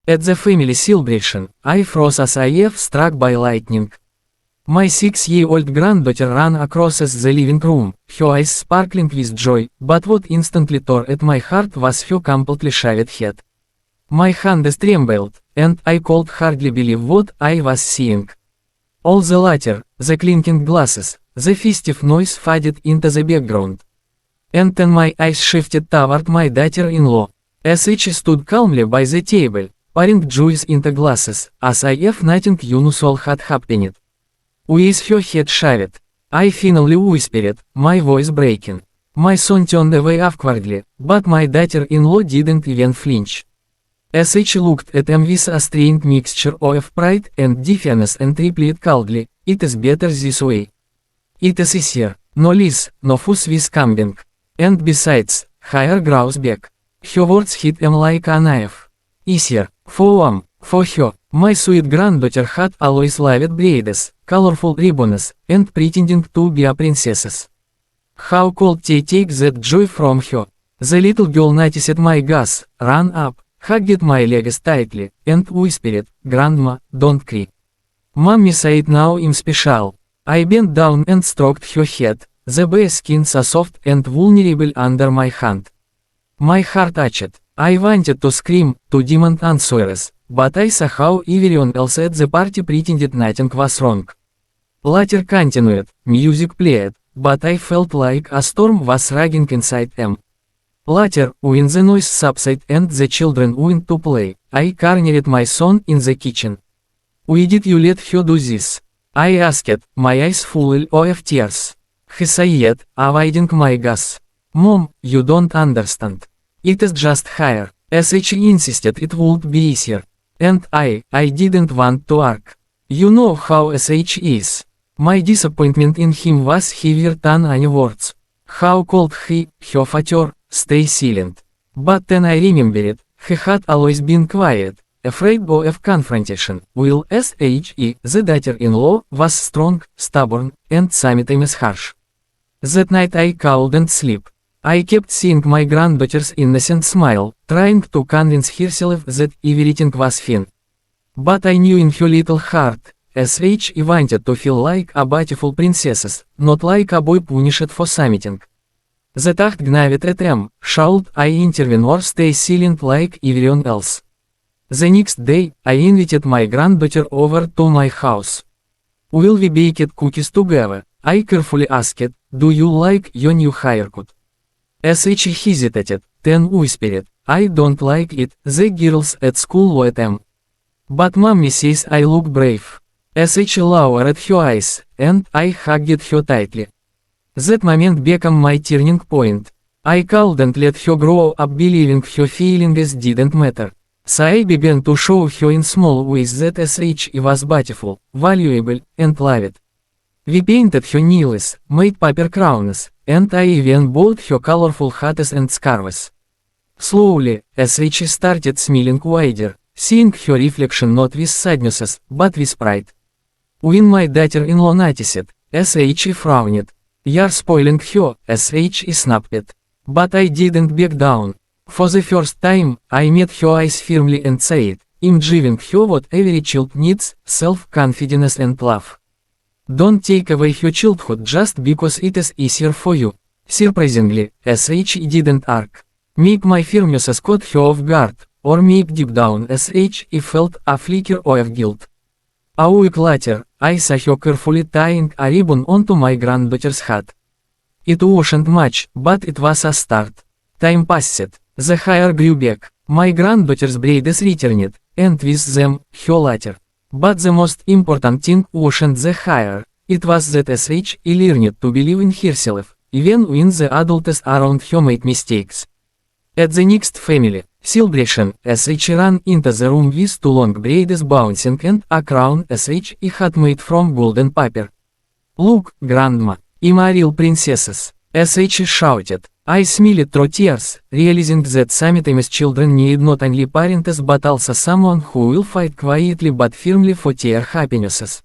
At the family celebration, I froze as if struck by lightning. My 6-year-old granddaughter ran across the living room, her eyes sparkling with joy, but what instantly tore at my heart was her completely shaved head. My hands trembled, and I could hardly believe what I was seeing. All the latter, the clinking glasses, the festive noise faded into the background. And then my eyes shifted toward my daughter-in-law, as she stood calmly by the table, pouring juice into glasses, as if nothing unusual had happened. With her head shaved, I finally whispered, my voice breaking. My son turned away awkwardly, but my daughter-in-law didn't even flinch. As she looked at him with a strange mixture of pride and defiance and replied coldly, it is better this way. It is easier, no less, no fuss with coming. And besides, higher grows back. Her words hit him like a knife. Easier, for her, my sweet granddaughter had always loved braids, colorful ribbons, and pretending to be a princess. How could they take that joy from her? The little girl noticed my gas, ran up, hugged my legs tightly, and whispered, Grandma, don't cry. Mommy said now I'm special. I bent down and stroked her head, the bare skin so soft and vulnerable under my hand. My heart ached. I wanted to scream, to demand answers, but I saw how everyone else at the party pretended nothing was wrong. Later continued, music played, but I felt like a storm was raging inside them. Later, when the noise subsided and the children went to play, I cornered my son in the kitchen. Why did you let her do this? I asked, my eyes full of tears. He said, avoiding my gaze. Mom, you don't understand. It is just higher, as she insisted it would be easier. And I didn't want to argue. You know how SH is. My disappointment in him was heavier than any words. How could he, her father, stay silent? But then I remembered, he had always been quiet, afraid of confrontation, while SHE, the daughter-in-law, was strong, stubborn, and sometimes harsh. That night I couldn't sleep. I kept seeing my granddaughter's innocent smile, trying to convince herself that everything was fine. But I knew in her little heart, SH wanted to feel like a beautiful princess, not like a boy punished for something. That act gnawed at him. Should I intervene or stay silent like everyone else? The next day, I invited my granddaughter over to my house. Will we bake cookies together? I carefully asked, do you like your new haircut? SH hesitated, then whispered, I don't like it, the girls at school look at them. But mommy says I look brave. SH lowered her eyes, and I hugged her tightly. That moment became my turning point. I couldn't let her grow up believing her feelings didn't matter. So I began to show her in small ways that SH was beautiful, valuable, and loved. We painted her nails, made paper crowns, and I even bought her colorful hats and scarves. Slowly, SH started smiling wider, seeing her reflection not with sadness, but with pride. When my daughter-in-law noticed, SH frowned. You're spoiling her, SH snapped. But I didn't back down. For the first time, I met her eyes firmly and said, I'm giving her what every child needs, self-confidence and love. Don't take away her childhood just because it is easier for you. Surprisingly, SH didn't argue. Make my firmness caught her off guard, or make deep down SH felt a flicker of guilt. A week later, I saw her carefully tying a ribbon onto my granddaughter's hat. It wasn't much, but it was a start. Time passed, the hair grew back, my granddaughter's braids returned, and with them, her latter. But the most important thing wasn't the hair, it was that SH learned to believe in herself, even when the adults around her made mistakes. At the next family celebration, SH ran into the room with two long braids bouncing and a crown SH had made from golden paper. Look, Grandma, I'm a real princess, SH shouted. I smiled through tears, realizing that sometimes children need not only parents but also someone who will fight quietly but firmly for their happinesses.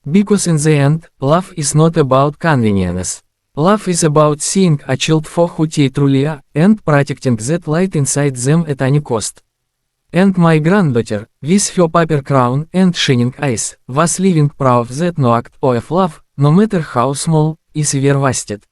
Because in the end, love is not about convenience. Love is about seeing a child for who they truly are, and protecting that light inside them at any cost. And my granddaughter, with her paper crown and shining eyes, was living proof that no act of love, no matter how small, is ever wasted.